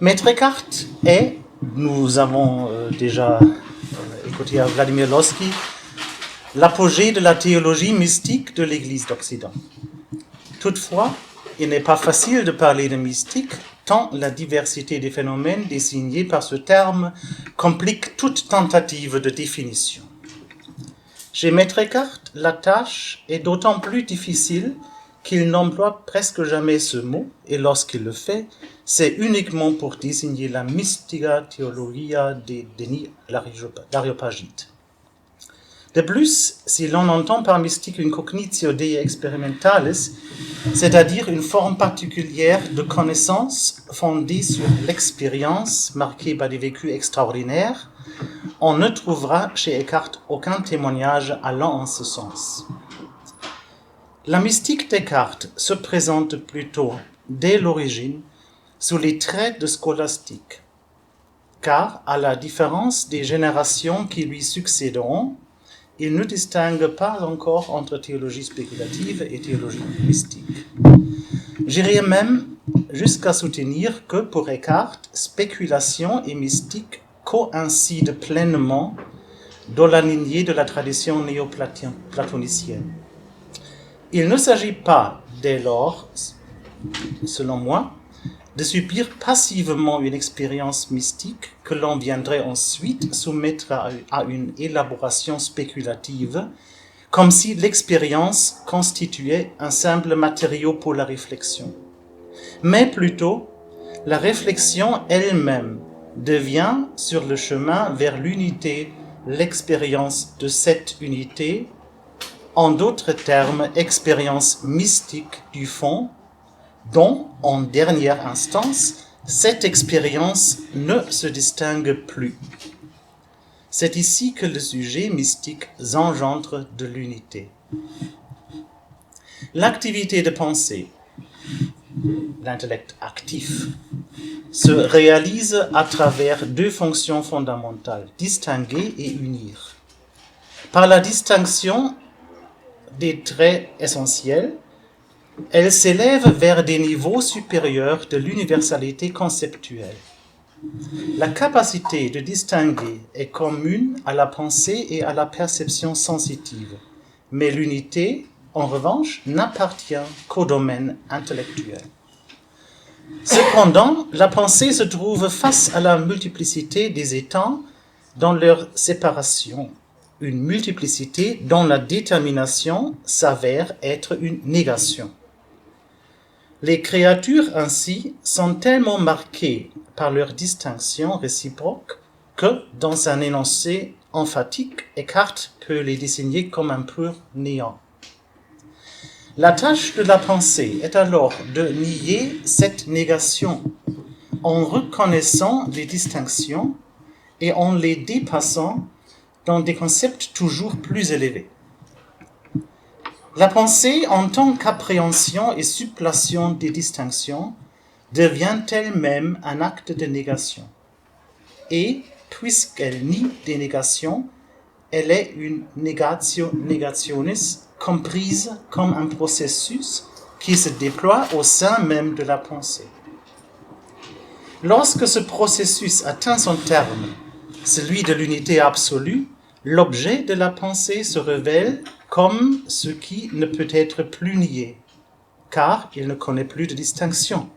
Maître Eckhart est, nous avons déjà écouté à Vladimir Lossky, l'apogée de la théologie mystique de l'Église d'Occident. Toutefois, il n'est pas facile de parler de mystique, tant la diversité des phénomènes désignés par ce terme complique toute tentative de définition. Chez Maître Eckhart, la tâche est d'autant plus difficile qu'il n'emploie presque jamais ce mot, et lorsqu'il le fait, c'est uniquement pour désigner la mystica theologia de Denis l'Aréopagite. De plus, si l'on entend par mystique une cognitio Dei experimentalis, c'est-à-dire une forme particulière de connaissance fondée sur l'expérience marquée par des vécus extraordinaires, on ne trouvera chez Eckhart aucun témoignage allant en ce sens. La mystique d'Eckhart se présente plutôt, dès l'origine, sous les traits de scolastique, car, à la différence des générations qui lui succéderont, il ne distingue pas encore entre théologie spéculative et théologie mystique. J'irais même jusqu'à soutenir que pour Eckhart, spéculation et mystique coïncident pleinement dans la lignée de la tradition néoplatonicienne. Il ne s'agit pas, dès lors, selon moi, de subir passivement une expérience mystique que l'on viendrait ensuite soumettre à une élaboration spéculative, comme si l'expérience constituait un simple matériau pour la réflexion. Mais plutôt, la réflexion elle-même devient, sur le chemin vers l'unité, l'expérience de cette unité, en d'autres termes, expérience mystique du fond, dont, en dernière instance, cette expérience ne se distingue plus. C'est ici que le sujet mystique engendre de l'unité. L'activité de pensée, l'intellect actif, se réalise à travers deux fonctions fondamentales, distinguer et unir. Par la distinction des traits essentiels, elle s'élève vers des niveaux supérieurs de l'universalité conceptuelle. La capacité de distinguer est commune à la pensée et à la perception sensitive, mais l'unité, en revanche, n'appartient qu'au domaine intellectuel. Cependant, la pensée se trouve face à la multiplicité des états dans leur séparation, une multiplicité dont la détermination s'avère être une négation. Les créatures ainsi sont tellement marquées par leur distinction réciproque que, dans un énoncé emphatique, Eckhart peut les désigner comme un pur néant. La tâche de la pensée est alors de nier cette négation en reconnaissant les distinctions et en les dépassant dans des concepts toujours plus élevés. La pensée, en tant qu'appréhension et supplation des distinctions, devient elle-même un acte de négation. Et, puisqu'elle nie des négations, elle est une negatio negationis comprise comme un processus qui se déploie au sein même de la pensée. Lorsque ce processus atteint son terme, celui de l'unité absolue, l'objet de la pensée se révèle comme ce qui ne peut être plus nié, car il ne connaît plus de distinction.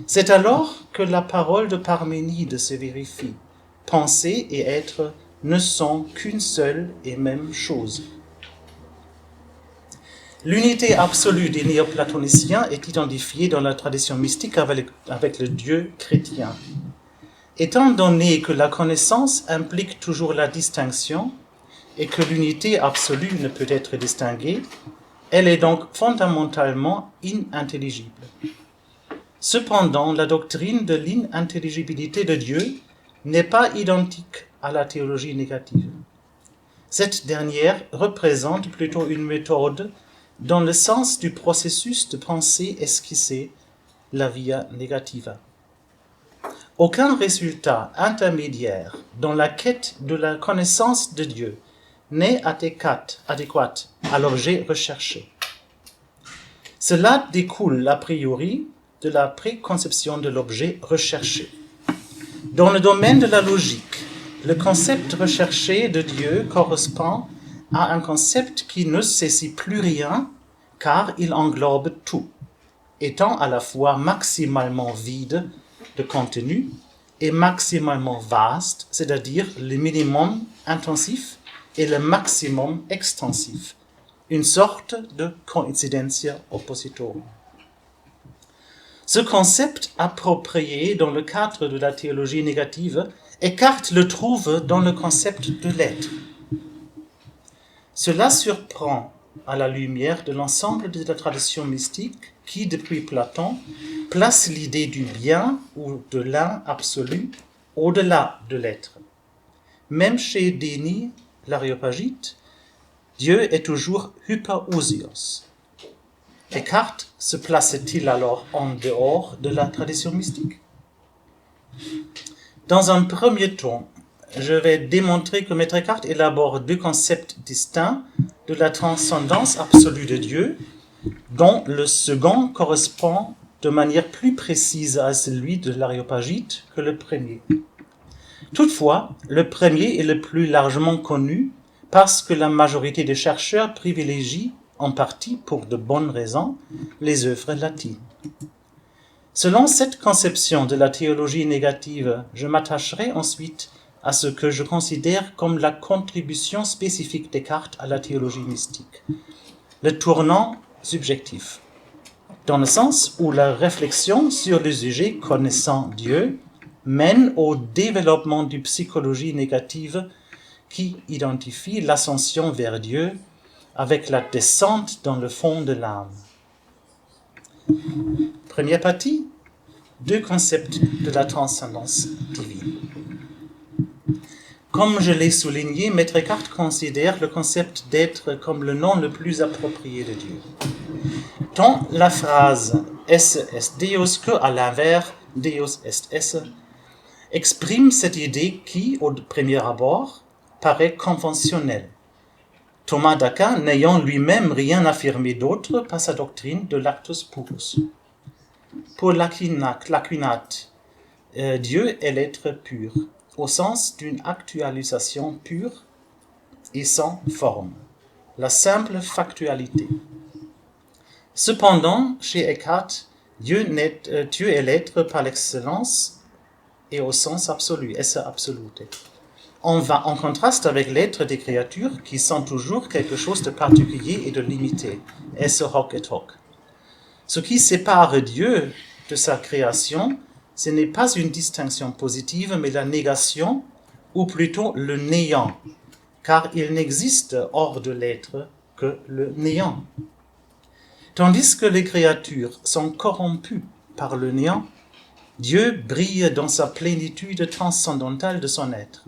C'est alors que la parole de Parménide se vérifie. Pensée et être ne sont qu'une seule et même chose. L'unité absolue des néoplatoniciens est identifiée dans la tradition mystique avec le Dieu chrétien. Étant donné que la connaissance implique toujours la distinction et que l'unité absolue ne peut être distinguée, elle est donc fondamentalement inintelligible. Cependant, la doctrine de l'inintelligibilité de Dieu n'est pas identique à la théologie négative. Cette dernière représente plutôt une méthode dans le sens du processus de pensée esquissé, la via negativa. Aucun résultat intermédiaire dans la quête de la connaissance de Dieu n'est adéquat à l'objet recherché. Cela découle a priori de la préconception de l'objet recherché. Dans le domaine de la logique, le concept recherché de Dieu correspond à un concept qui ne saisit plus rien car il englobe tout, étant à la fois maximalement vide de contenu et maximalement vaste, c'est-à-dire le minimum intensif et le maximum extensif, une sorte de coincidentia oppositorum. Ce concept approprié dans le cadre de la théologie négative, Eckhart le trouve dans le concept de l'être. Cela surprend à la lumière de l'ensemble de la tradition mystique qui, depuis Platon, place l'idée du bien ou de l'un absolu au-delà de l'être. Même chez Déni, l'Aréopagite, Dieu est toujours hyperousios. Eckhart se place-t-il alors en dehors de la tradition mystique? Dans un premier temps, je vais démontrer que Maître Eckhart élabore deux concepts distincts de la transcendance absolue de Dieu, dont le second correspond de manière plus précise à celui de l'Aréopagite que le premier. Toutefois, le premier est le plus largement connu parce que la majorité des chercheurs privilégient, en partie pour de bonnes raisons, les œuvres latines. Selon cette conception de la théologie négative, je m'attacherai ensuite à ce que je considère comme la contribution spécifique des Descartes à la théologie mystique, le tournant subjectif, dans le sens où la réflexion sur le sujet connaissant Dieu mène au développement d'une psychologie négative qui identifie l'ascension vers Dieu avec la descente dans le fond de l'âme. Première partie, deux concepts de la transcendance divine. Comme je l'ai souligné, Maître Eckhart considère le concept d'être comme le nom le plus approprié de Dieu. Tant la phrase « esse est Deus » que, à l'inverse, « Deus est esse » exprime cette idée qui, au premier abord, paraît conventionnelle. Thomas d'Aquin n'ayant lui-même rien affirmé d'autre par sa doctrine de l'actus purus. Pour l'Aquinate, Dieu est l'être pur, au sens d'une actualisation pure et sans forme, la simple factualité. Cependant, chez Eckhart, Dieu est l'être par l'excellence et au sens absolu, esse absolute. En contraste avec l'être des créatures qui sont toujours quelque chose de particulier et de limité, esse hoc et hoc. Ce qui sépare Dieu de sa création, ce n'est pas une distinction positive, mais la négation, ou plutôt le néant, car il n'existe hors de l'être que le néant. Tandis que les créatures sont corrompues par le néant, Dieu brille dans sa plénitude transcendantale de son être.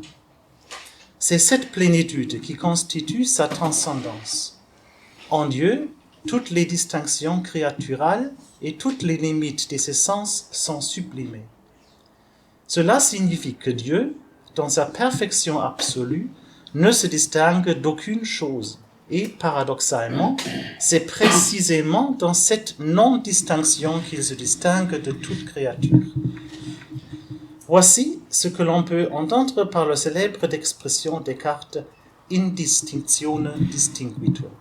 C'est cette plénitude qui constitue sa transcendance. En Dieu, toutes les distinctions créaturales et toutes les limites des essences sont supprimées. Cela signifie que Dieu, dans sa perfection absolue, ne se distingue d'aucune chose. Et paradoxalement, c'est précisément dans cette non-distinction qu'il se distingue de toute créature. Voici ce que l'on peut entendre par la célèbre expression des Descartes « indistinctione distinguitur ».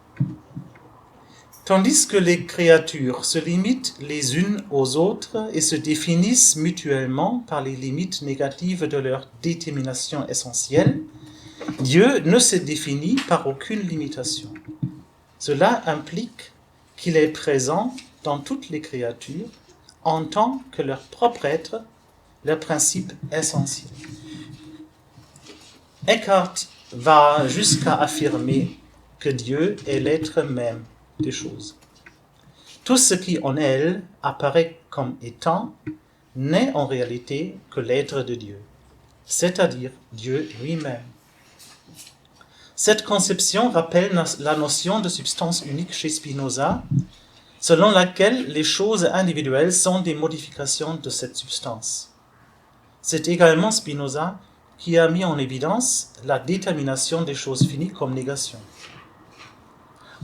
Tandis que les créatures se limitent les unes aux autres et se définissent mutuellement par les limites négatives de leur détermination essentielle, Dieu ne se définit par aucune limitation. Cela implique qu'il est présent dans toutes les créatures en tant que leur propre être, leur principe essentiel. Eckhart va jusqu'à affirmer que Dieu est l'être même des choses. Tout ce qui en elle apparaît comme étant n'est en réalité que l'être de Dieu, c'est-à-dire Dieu lui-même. Cette conception rappelle la notion de substance unique chez Spinoza, selon laquelle les choses individuelles sont des modifications de cette substance. C'est également Spinoza qui a mis en évidence la détermination des choses finies comme négation.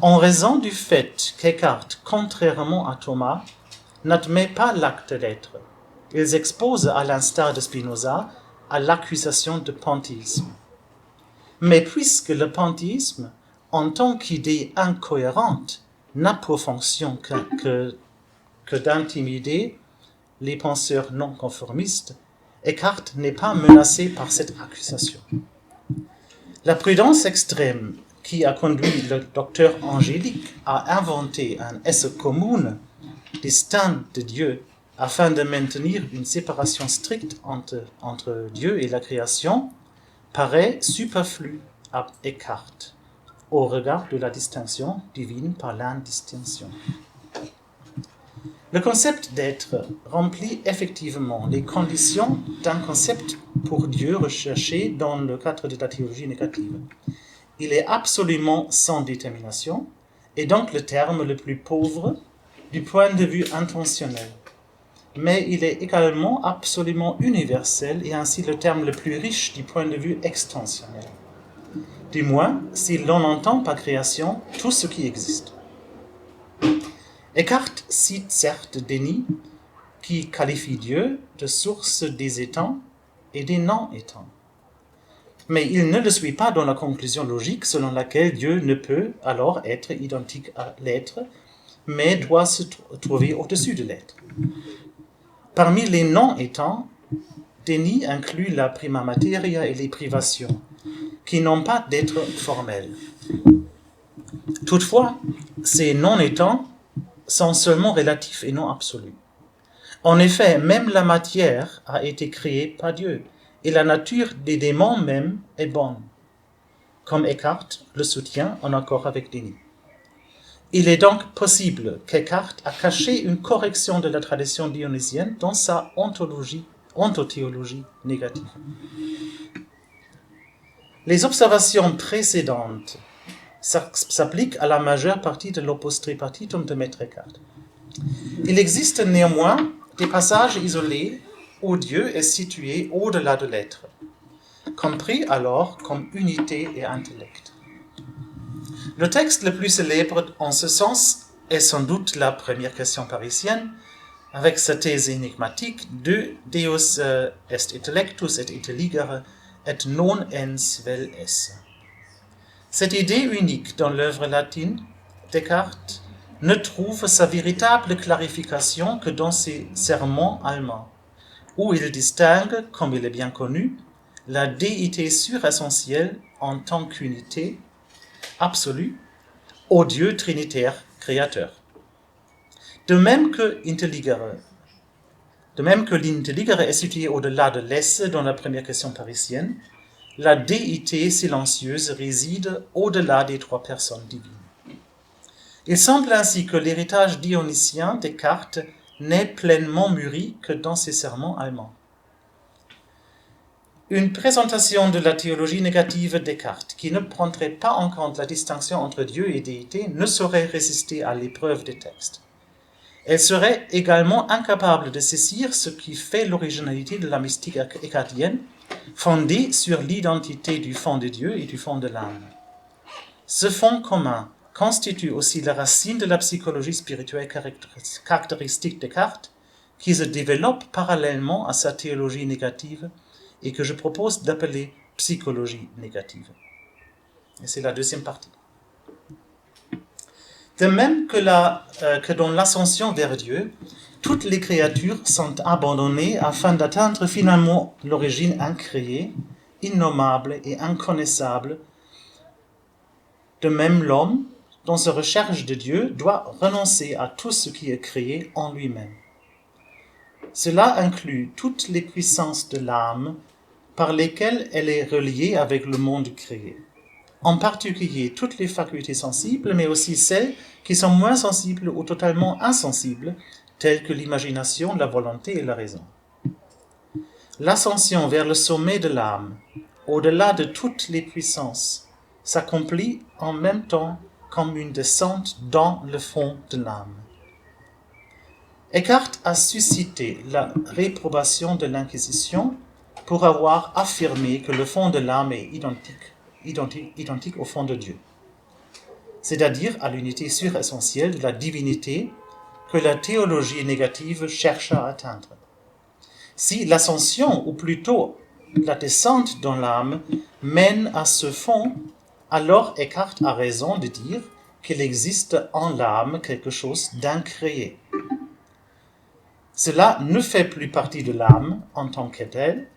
En raison du fait qu'Eckhart, contrairement à Thomas, n'admet pas l'acte d'être. Ils exposent, à l'instar de Spinoza, à l'accusation de panthéisme. Mais puisque le panthéisme, en tant qu'idée incohérente, n'a pour fonction que d'intimider les penseurs non conformistes, Eckhart n'est pas menacé par cette accusation. La prudence extrême qui a conduit le docteur Angélique à inventer un esse commun distinct de Dieu afin de maintenir une séparation stricte entre Dieu et la création paraît superflue à Eckhart au regard de la distinction divine par l'indistinction. Le concept d'être remplit effectivement les conditions d'un concept pour Dieu recherché dans le cadre de la théologie négative. Il est absolument sans détermination, et donc le terme le plus pauvre du point de vue intentionnel. Mais il est également absolument universel et ainsi le terme le plus riche du point de vue extensionnel. Du moins, si l'on entend par création tout ce qui existe. Eckhart cite certes Denis, qui qualifie Dieu de source des étangs et des non-étangs. Mais il ne le suit pas dans la conclusion logique selon laquelle Dieu ne peut alors être identique à l'être, mais doit se trouver au-dessus de l'être. Parmi les non-étangs, Denis inclut la prima materia et les privations, qui n'ont pas d'être formel. Toutefois, ces non-étangs sont seulement relatifs et non absolus. En effet, même la matière a été créée par Dieu, et la nature des démons même est bonne, comme Eckhart le soutient en accord avec Denis. Il est donc possible qu'Eckhart a caché une correction de la tradition dionysienne dans sa ontothéologie négative. Les observations précédentes s'appliquent à la majeure partie de l'opus tripartitum de Maître Eckhart. Il existe néanmoins des passages isolés où Dieu est situé au-delà de l'être, compris alors comme unité et intellect. Le texte le plus célèbre en ce sens est sans doute la première question parisienne, avec sa thèse énigmatique de Deus est intellectus et intelligere et non ens vel esse. Cette idée unique dans l'œuvre latine, Descartes ne trouve sa véritable clarification que dans ses sermons allemands, où il distingue, comme il est bien connu, la déité suressentielle en tant qu'unité absolue au Dieu trinitaire créateur. De même que l'intelligere est situé au-delà de l'esse dans la première question parisienne, la déité silencieuse réside au-delà des trois personnes divines. Il semble ainsi que l'héritage dionysien des Descartes n'est pleinement mûri que dans ses sermons allemands. Une présentation de la théologie négative de Descartes qui ne prendrait pas en compte la distinction entre Dieu et déité ne saurait résister à l'épreuve des textes. Elle serait également incapable de saisir ce qui fait l'originalité de la mystique eckartienne, fondée sur l'identité du fond de Dieu et du fond de l'âme. Ce fond commun constitue aussi la racine de la psychologie spirituelle caractéristique de Descartes, qui se développe parallèlement à sa théologie négative et que je propose d'appeler psychologie négative. Et c'est la deuxième partie. De même que dans l'ascension vers Dieu, toutes les créatures sont abandonnées afin d'atteindre finalement l'origine incréée, innommable et inconnaissable. De même, l'homme, dans sa recherche de Dieu, doit renoncer à tout ce qui est créé en lui-même. Cela inclut toutes les puissances de l'âme par lesquelles elle est reliée avec le monde créé. En particulier toutes les facultés sensibles, mais aussi celles qui sont moins sensibles ou totalement insensibles, telles que l'imagination, la volonté et la raison. L'ascension vers le sommet de l'âme, au-delà de toutes les puissances, s'accomplit en même temps comme une descente dans le fond de l'âme. Eckhart a suscité la réprobation de l'Inquisition pour avoir affirmé que le fond de l'âme est identique au fond de Dieu, c'est-à-dire à l'unité suressentielle de la divinité que la théologie négative cherche à atteindre. Si l'ascension, ou plutôt la descente dans l'âme, mène à ce fond, alors Eckhart a raison de dire qu'il existe en l'âme quelque chose d'incréé. Cela ne fait plus partie de l'âme en tant que telle,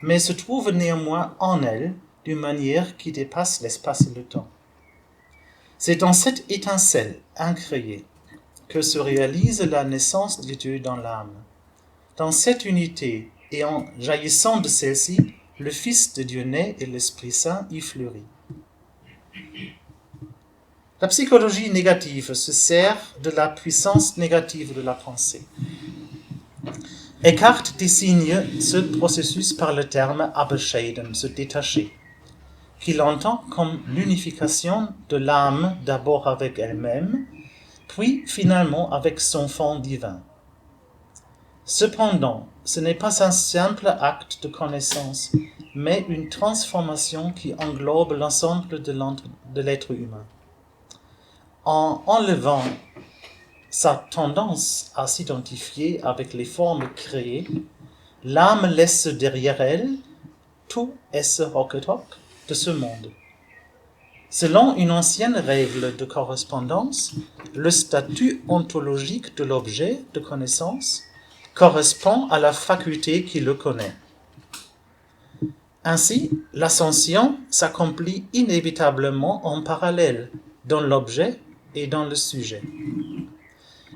mais se trouve néanmoins en elle d'une manière qui dépasse l'espace et le temps. C'est dans cette étincelle incréée que se réalise la naissance de Dieu dans l'âme. Dans cette unité et en jaillissant de celle-ci, le Fils de Dieu naît et l'Esprit Saint y fleurit. La psychologie négative se sert de la puissance négative de la pensée. Eckhart désigne ce processus par le terme abscheiden, se détacher, qu'il entend comme l'unification de l'âme d'abord avec elle-même, puis finalement avec son fond divin. Cependant, ce n'est pas un simple acte de connaissance, mais une transformation qui englobe l'ensemble de l'être humain. En enlevant sa tendance à s'identifier avec les formes créées, l'âme laisse derrière elle tout esse hoc de ce monde. Selon une ancienne règle de correspondance, le statut ontologique de l'objet de connaissance correspond à la faculté qui le connaît. Ainsi, l'ascension s'accomplit inévitablement en parallèle dans l'objet et dans le sujet.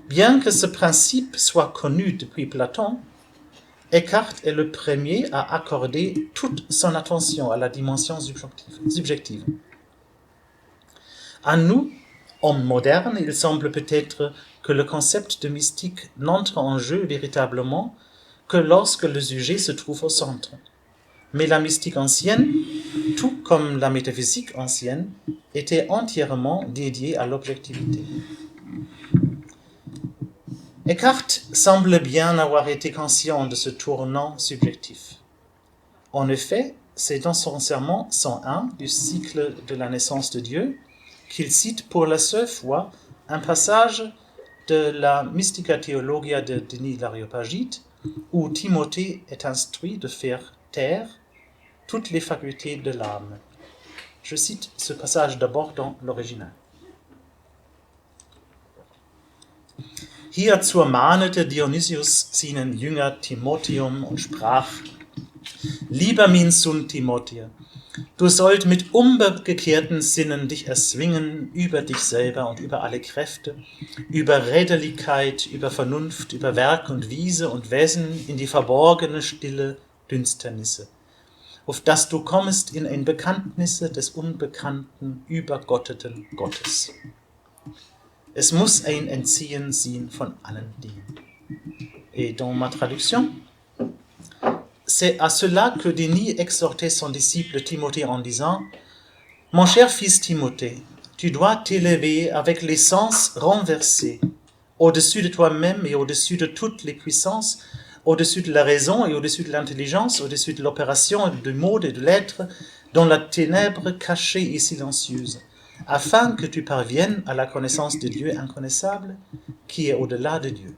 Bien que ce principe soit connu depuis Platon, Eckhart est le premier à accorder toute son attention à la dimension subjective. À nous, hommes modernes, il semble peut-être que le concept de mystique n'entre en jeu véritablement que lorsque le sujet se trouve au centre. Mais la mystique ancienne, tout comme la métaphysique ancienne, était entièrement dédiée à l'objectivité. Eckhart semble bien avoir été conscient de ce tournant subjectif. En effet, c'est dans son sermon 101 du cycle de la naissance de Dieu qu'il cite pour la seule fois un passage de la Mystica Theologia de Denis l'Aréopagite, où Timothée est instruit de faire taire toutes les facultés de l'âme. Je cite ce passage d'abord dans l'original. Hierzu mahnete Dionysius seinen Jünger Timotheum und sprach: Lieber mein Sohn Timotheus, du sollt mit umgekehrten Sinnen dich erzwingen über dich selber und über alle Kräfte, über Räderlichkeit, über Vernunft, über Werk und Wiese und Wesen in die verborgene stille Dünsternisse, auf dass du kommest in ein Bekanntnisse des unbekannten, übergotteten Gottes. Es muss ein Entziehen sein von allen Dingen. Et dans ma traduction, c'est à cela que Denis exhortait son disciple Timothée en disant: Mon cher fils Timothée, tu dois t'élever avec les sens renversés, au-dessus de toi-même et au-dessus de toutes les puissances, au-dessus de la raison et au-dessus de l'intelligence, au-dessus de l'opération, du mode et de l'être, dans la ténèbre cachée et silencieuse, afin que tu parviennes à la connaissance de Dieu inconnaissable, qui est au-delà de Dieu.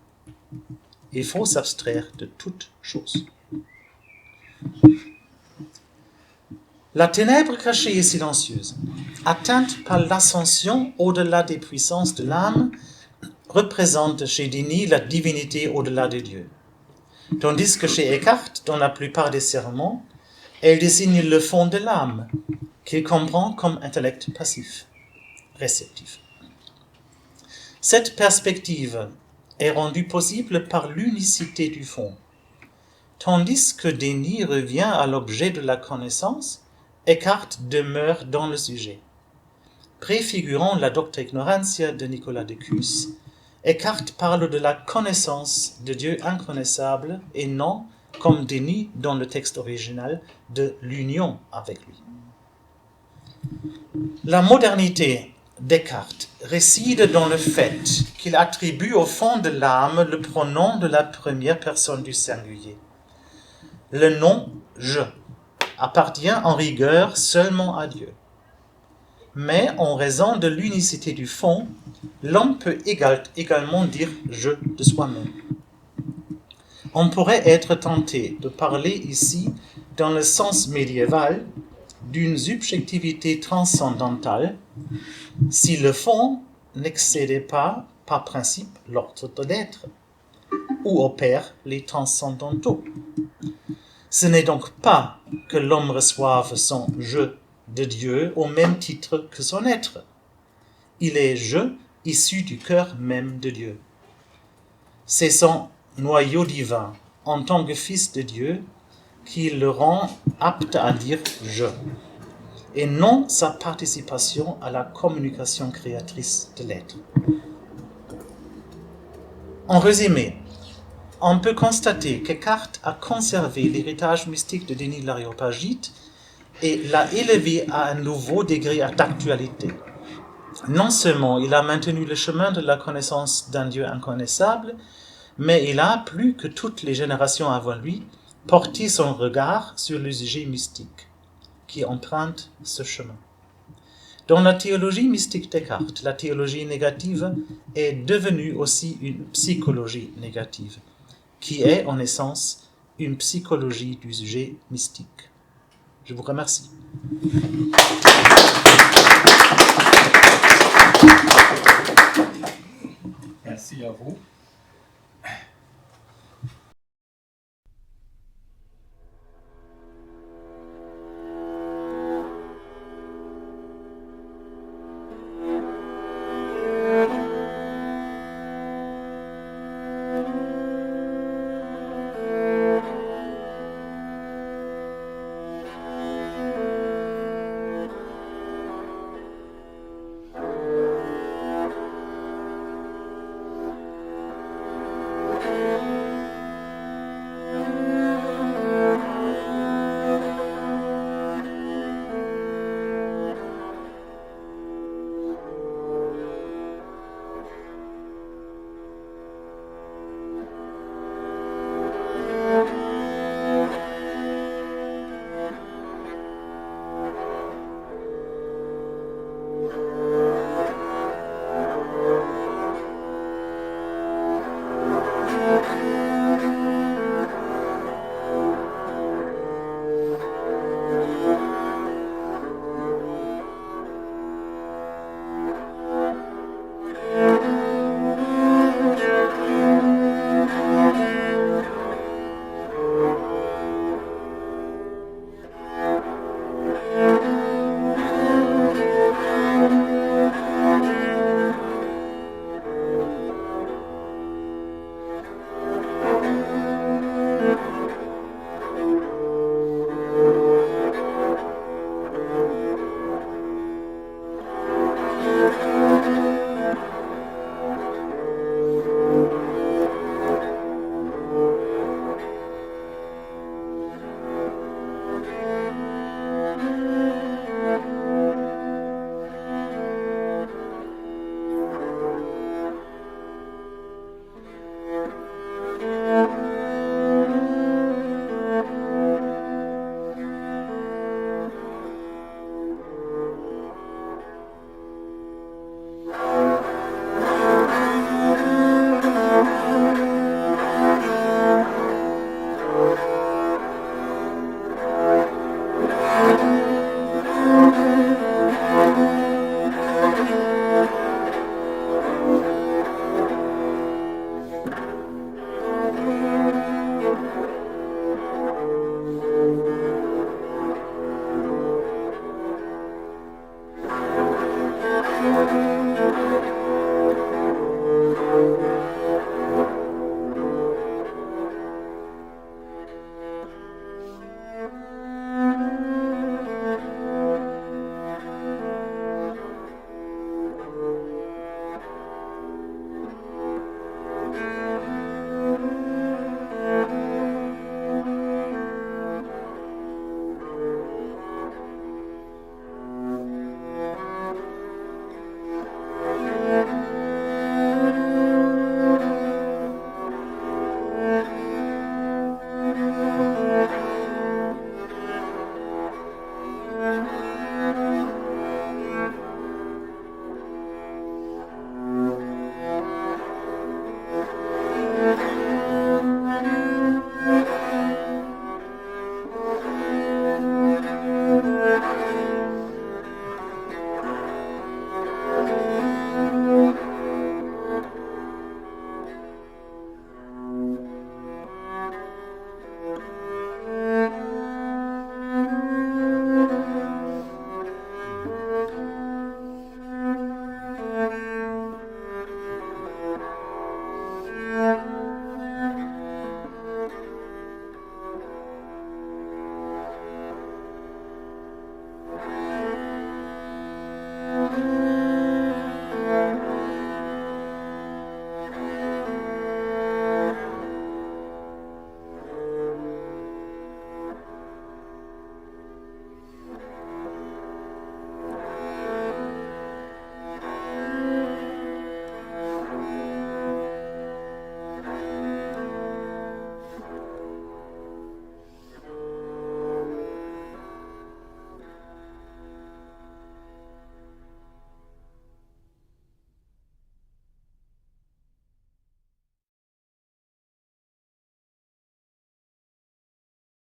Il faut s'abstraire de toute chose. La ténèbre cachée et silencieuse, atteinte par l'ascension au-delà des puissances de l'âme, représente chez Denis la divinité au-delà de Dieu. Tandis que chez Eckhart, dans la plupart des sermons, elle désigne le fond de l'âme, qu'il comprend comme intellect passif, réceptif. Cette perspective est rendue possible par l'unicité du fond. Tandis que Denis revient à l'objet de la connaissance, Eckhart demeure dans le sujet. Préfigurant la Docta Ignorantia de Nicolas de Cus, Eckhart parle de la connaissance de Dieu inconnaissable et non, comme Denis dans le texte original, de l'union avec lui. La modernité Descartes réside dans le fait qu'il attribue au fond de l'âme le pronom de la première personne du singulier. Le nom « je » appartient en rigueur seulement à Dieu. mais en raison de l'unicité du fond, l'homme peut également dire « je » de soi-même. On pourrait être tenté de parler ici, dans le sens médiéval, d'une subjectivité transcendantale, si le fond n'excédait pas, par principe, l'ordre de l'être, où opèrent les transcendantaux. Ce n'est donc pas que l'homme reçoive son « je » de Dieu au même titre que son être. Il est « je » issu du cœur même de Dieu. C'est son noyau divin, en tant que fils de Dieu, qui le rend apte à dire « je », et non sa participation à la communication créatrice de l'être. En résumé, on peut constater qu'Eckhart a conservé l'héritage mystique de Denis l'Aréopagite et l'a élevé à un nouveau degré d'actualité. Non seulement il a maintenu le chemin de la connaissance d'un Dieu inconnaissable, mais il a, plus que toutes les générations avant lui, porté son regard sur le sujet mystique, qui emprunte ce chemin. Dans la théologie mystique d'Eckhart, la théologie négative est devenue aussi une psychologie négative, qui est en essence une psychologie du sujet mystique. Je vous remercie. Merci à vous.